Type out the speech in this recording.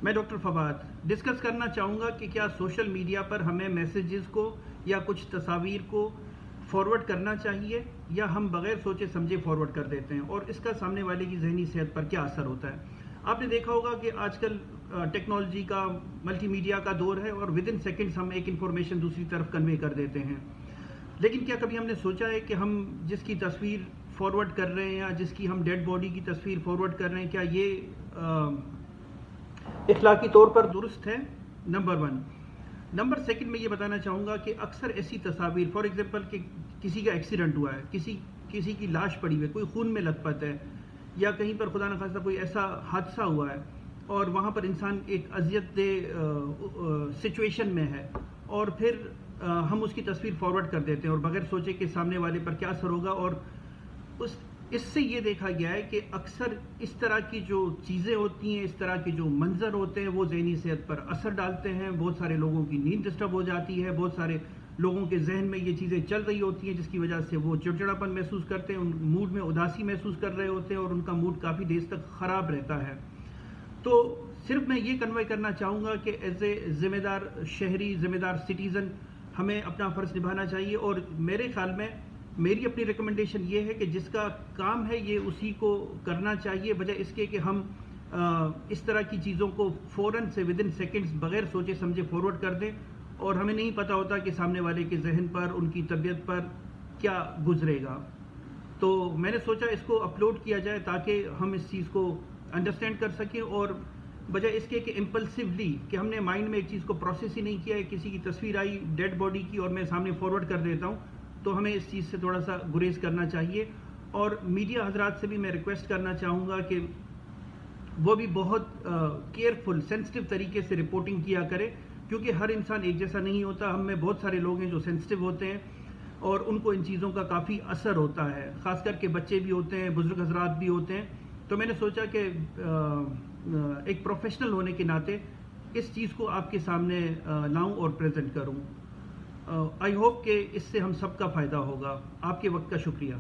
میں doctor Fawad discuss کرنا چاہوں گا کہ کیا سوشل میڈیا پر ہمیں میسیجز کو یا کچھ تصاویر کو فارورڈ کرنا چاہیے یا ہم بغیر سوچے سمجھے فارورڈ کر دیتے ہیں، اور اس کا سامنے والے کی ذہنی صحت پر کیا اثر ہوتا ہے۔ آپ نے دیکھا ہوگا کہ آج کل ٹیکنالوجی کا ملٹی میڈیا کا دور ہے اور ود ان سیکنڈز ہم ایک انفارمیشن دوسری طرف کنوے کر دیتے ہیں، لیکن کیا کبھی ہم نے سوچا ہے کہ ہم جس کی تصویر فارورڈ کر رہے ہیں یا جس کی ہم ڈیڈ باڈی کی تصویر فارورڈ کر رہے ہیں کیا یہ اخلاقی طور پر درست ہے؟ نمبر 1۔ نمبر 2 میں یہ بتانا چاہوں گا کہ اکثر ایسی تصاویر، فار ایگزامپل کہ کسی کا ایکسیڈنٹ ہوا ہے، کسی کی لاش پڑی ہوئی ہے، کوئی خون میں لت پت ہے، یا کہیں پر خدا نخواستہ کوئی ایسا حادثہ ہوا ہے اور وہاں پر انسان ایک اذیت دہ سچویشن میں ہے، اور پھر ہم اس کی تصویر فارورڈ کر دیتے ہیں اور بغیر سوچے کہ سامنے والے پر کیا اثر ہوگا۔ اور اس سے یہ دیکھا گیا ہے کہ اکثر اس طرح کی جو چیزیں ہوتی ہیں، اس طرح کے جو منظر ہوتے ہیں، وہ ذہنی صحت پر اثر ڈالتے ہیں۔ بہت سارے لوگوں کی نیند ڈسٹرب ہو جاتی ہے، بہت سارے لوگوں کے ذہن میں یہ چیزیں چل رہی ہوتی ہیں جس کی وجہ سے وہ چڑچڑاپن محسوس کرتے ہیں، ان موڈ میں اداسی محسوس کر رہے ہوتے ہیں اور ان کا موڈ کافی دیر تک خراب رہتا ہے۔ تو صرف میں یہ کنوے کرنا چاہوں گا کہ ایز اے ذمہ دار شہری، ذمہ دار سٹیزن ہمیں اپنا فرض نبھانا چاہیے، اور میرے خیال میں میری اپنی ریکمنڈیشن یہ ہے کہ جس کا کام ہے یہ اسی کو کرنا چاہیے، بجائے اس کے کہ ہم اس طرح کی چیزوں کو فوراً سے ود ان سیکنڈز بغیر سوچے سمجھے فارورڈ کر دیں، اور ہمیں نہیں پتہ ہوتا کہ سامنے والے کے ذہن پر، ان کی طبیعت پر کیا گزرے گا۔ تو میں نے سوچا اس کو اپلوڈ کیا جائے تاکہ ہم اس چیز کو انڈرسٹینڈ کر سکیں، اور بجائے اس کے کہ امپلسولی کہ ہم نے مائنڈ میں ایک چیز کو پروسیس ہی نہیں کیا ہے، کسی کی تصویر آئی ڈیڈ باڈی کی اور میں سامنے فارورڈ کر دیتا ہوں، تو ہمیں اس چیز سے تھوڑا سا گریز کرنا چاہیے۔ اور میڈیا حضرات سے بھی میں ریکویسٹ کرنا چاہوں گا کہ وہ بھی بہت کیئرفل، سینسٹیو طریقے سے رپورٹنگ کیا کرے، کیونکہ ہر انسان ایک جیسا نہیں ہوتا۔ ہم میں بہت سارے لوگ ہیں جو سینسٹیو ہوتے ہیں اور ان کو ان چیزوں کا کافی اثر ہوتا ہے، خاص کر کے بچے بھی ہوتے ہیں، بزرگ حضرات بھی ہوتے ہیں۔ تو میں نے سوچا کہ ایک پروفیشنل ہونے کے ناطے اس چیز کو آپ کے سامنے لاؤں اور پریزنٹ کروں۔ آئی ہوپ کہ اس سے ہم سب کا فائدہ ہوگا۔ آپ کے وقت کا شکریہ۔